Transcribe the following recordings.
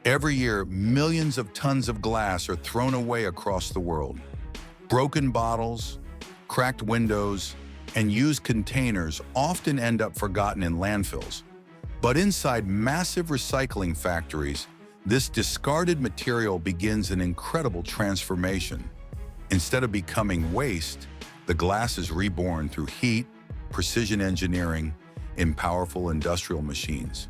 Every year, millions of tons of glass are thrown away across the world. Broken bottles, cracked windows, and used containers often end up forgotten in landfills. But inside massive recycling factories, this discarded material begins an incredible transformation. Instead of becoming waste, the glass is reborn through heat, precision engineering, and powerful industrial machines.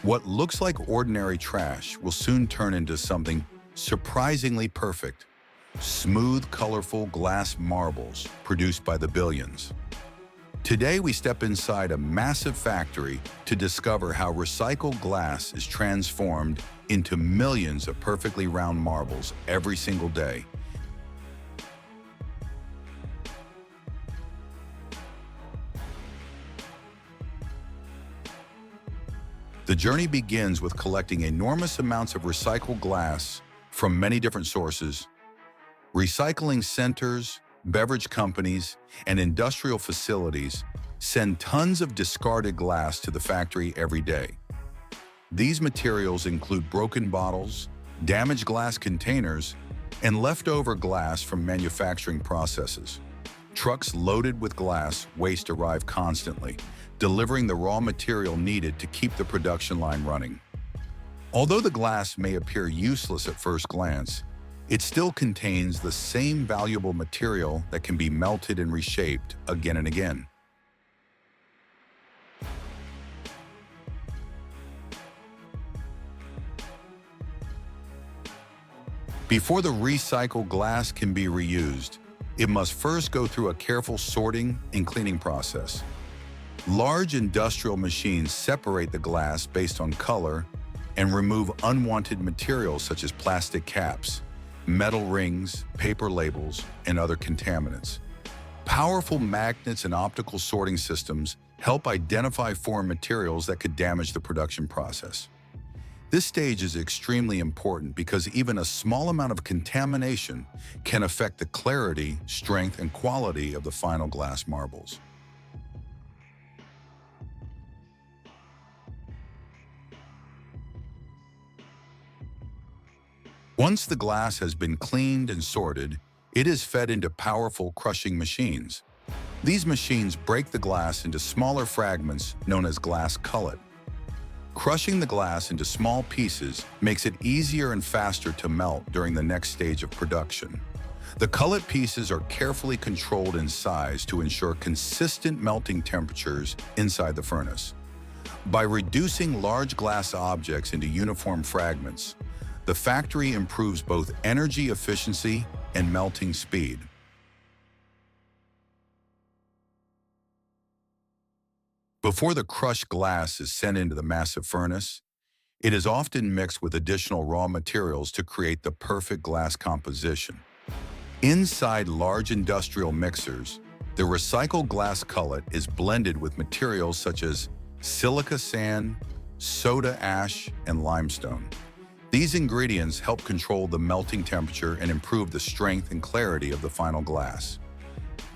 What looks like ordinary trash will soon turn into something surprisingly perfect: smooth, colorful glass marbles produced by the billions. Today, we step inside a massive factory to discover how recycled glass is transformed into millions of perfectly round marbles every single day. The journey begins with collecting enormous amounts of recycled glass from many different sources. Recycling centers, beverage companies, and industrial facilities send tons of discarded glass to the factory every day. These materials include broken bottles, damaged glass containers, and leftover glass from manufacturing processes. Trucks loaded with glass waste arrive constantly, delivering the raw material needed to keep the production line running. Although the glass may appear useless at first glance, it still contains the same valuable material that can be melted and reshaped again and again. Before the recycled glass can be reused, it must first go through a careful sorting and cleaning process. Large industrial machines separate the glass based on color and remove unwanted materials such as plastic caps, metal rings, paper labels, and other contaminants. Powerful magnets and optical sorting systems help identify foreign materials that could damage the production process. This stage is extremely important because even a small amount of contamination can affect the clarity, strength, and quality of the final glass marbles. Once the glass has been cleaned and sorted, it is fed into powerful crushing machines. These machines break the glass into smaller fragments known as glass cullet. Crushing the glass into small pieces makes it easier and faster to melt during the next stage of production. The cullet pieces are carefully controlled in size to ensure consistent melting temperatures inside the furnace. By reducing large glass objects into uniform fragments, the factory improves both energy efficiency and melting speed. Before the crushed glass is sent into the massive furnace, it is often mixed with additional raw materials to create the perfect glass composition. Inside large industrial mixers, the recycled glass cullet is blended with materials such as silica sand, soda ash, and limestone. These ingredients help control the melting temperature and improve the strength and clarity of the final glass.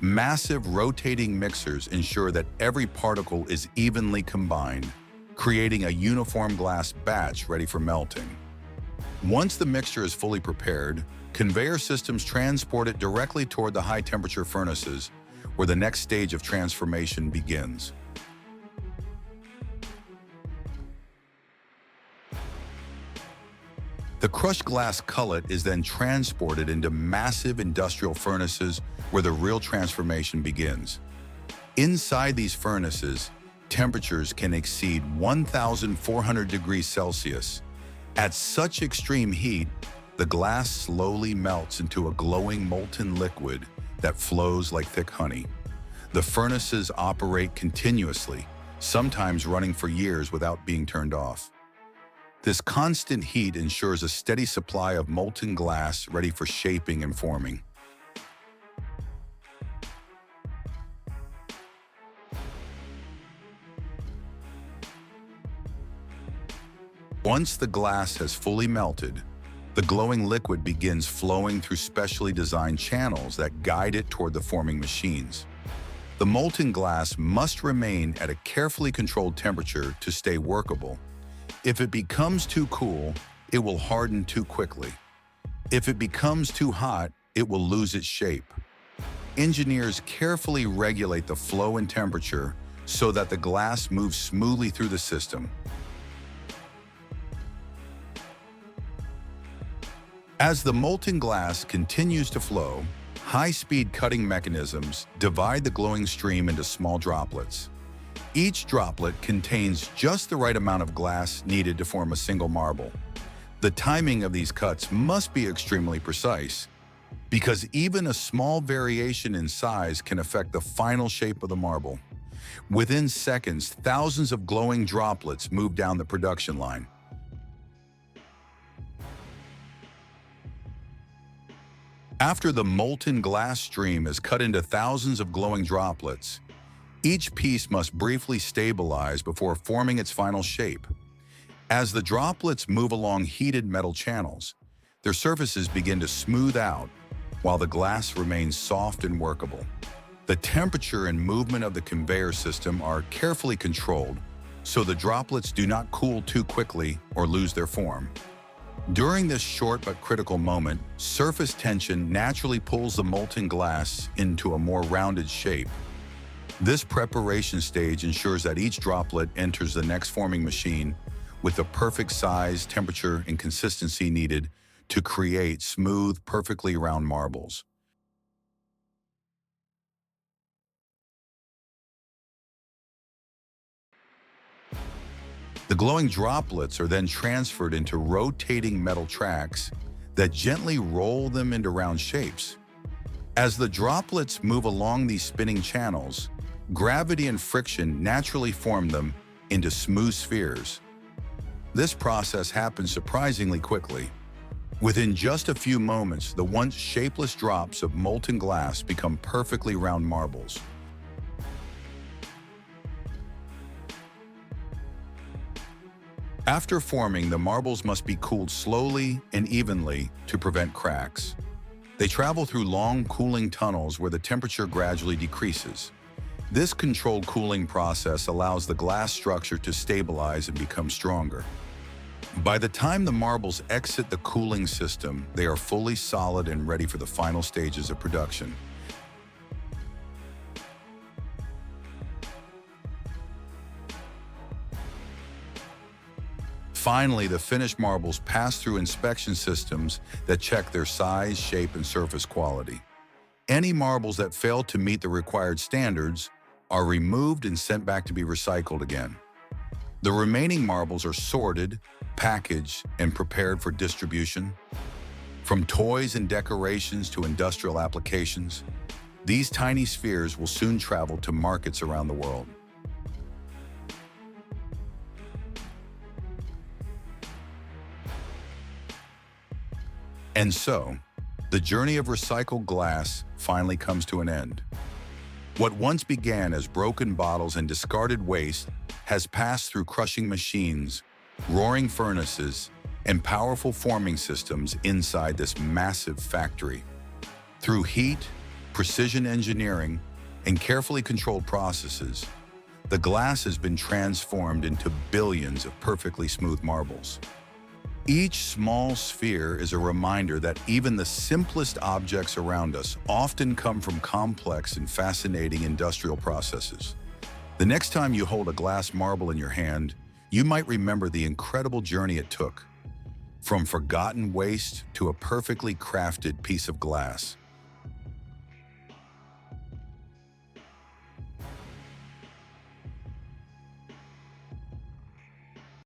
Massive rotating mixers ensure that every particle is evenly combined, creating a uniform glass batch ready for melting. Once the mixture is fully prepared, conveyor systems transport it directly toward the high-temperature furnaces, where the next stage of transformation begins. The crushed glass cullet is then transported into massive industrial furnaces where the real transformation begins. Inside these furnaces, temperatures can exceed 1,400 degrees Celsius. At such extreme heat, the glass slowly melts into a glowing molten liquid that flows like thick honey. The furnaces operate continuously, sometimes running for years without being turned off. This constant heat ensures a steady supply of molten glass ready for shaping and forming. Once the glass has fully melted, the glowing liquid begins flowing through specially designed channels that guide it toward the forming machines. The molten glass must remain at a carefully controlled temperature to stay workable. If it becomes too cool, it will harden too quickly. If it becomes too hot, it will lose its shape. Engineers carefully regulate the flow and temperature so that the glass moves smoothly through the system. As the molten glass continues to flow, high-speed cutting mechanisms divide the glowing stream into small droplets. Each droplet contains just the right amount of glass needed to form a single marble. The timing of these cuts must be extremely precise, because even a small variation in size can affect the final shape of the marble. Within seconds, thousands of glowing droplets move down the production line. After the molten glass stream is cut into thousands of glowing droplets, each piece must briefly stabilize before forming its final shape. As the droplets move along heated metal channels, their surfaces begin to smooth out while the glass remains soft and workable. The temperature and movement of the conveyor system are carefully controlled so the droplets do not cool too quickly or lose their form. During this short but critical moment, surface tension naturally pulls the molten glass into a more rounded shape. This preparation stage ensures that each droplet enters the next forming machine with the perfect size, temperature, and consistency needed to create smooth, perfectly round marbles. The glowing droplets are then transferred into rotating metal tracks that gently roll them into round shapes. As the droplets move along these spinning channels, gravity and friction naturally form them into smooth spheres. This process happens surprisingly quickly. Within just a few moments, the once shapeless drops of molten glass become perfectly round marbles. After forming, the marbles must be cooled slowly and evenly to prevent cracks. They travel through long cooling tunnels where the temperature gradually decreases. This controlled cooling process allows the glass structure to stabilize and become stronger. By the time the marbles exit the cooling system, they are fully solid and ready for the final stages of production. Finally, the finished marbles pass through inspection systems that check their size, shape, and surface quality. Any marbles that fail to meet the required standards are removed and sent back to be recycled again. The remaining marbles are sorted, packaged, and prepared for distribution. From toys and decorations to industrial applications, these tiny spheres will soon travel to markets around the world. And so, the journey of recycled glass finally comes to an end. What once began as broken bottles and discarded waste has passed through crushing machines, roaring furnaces, and powerful forming systems inside this massive factory. Through heat, precision engineering, and carefully controlled processes, the glass has been transformed into billions of perfectly smooth marbles. Each small sphere is a reminder that even the simplest objects around us often come from complex and fascinating industrial processes. The next time you hold a glass marble in your hand, you might remember the incredible journey it took, from forgotten waste to a perfectly crafted piece of glass.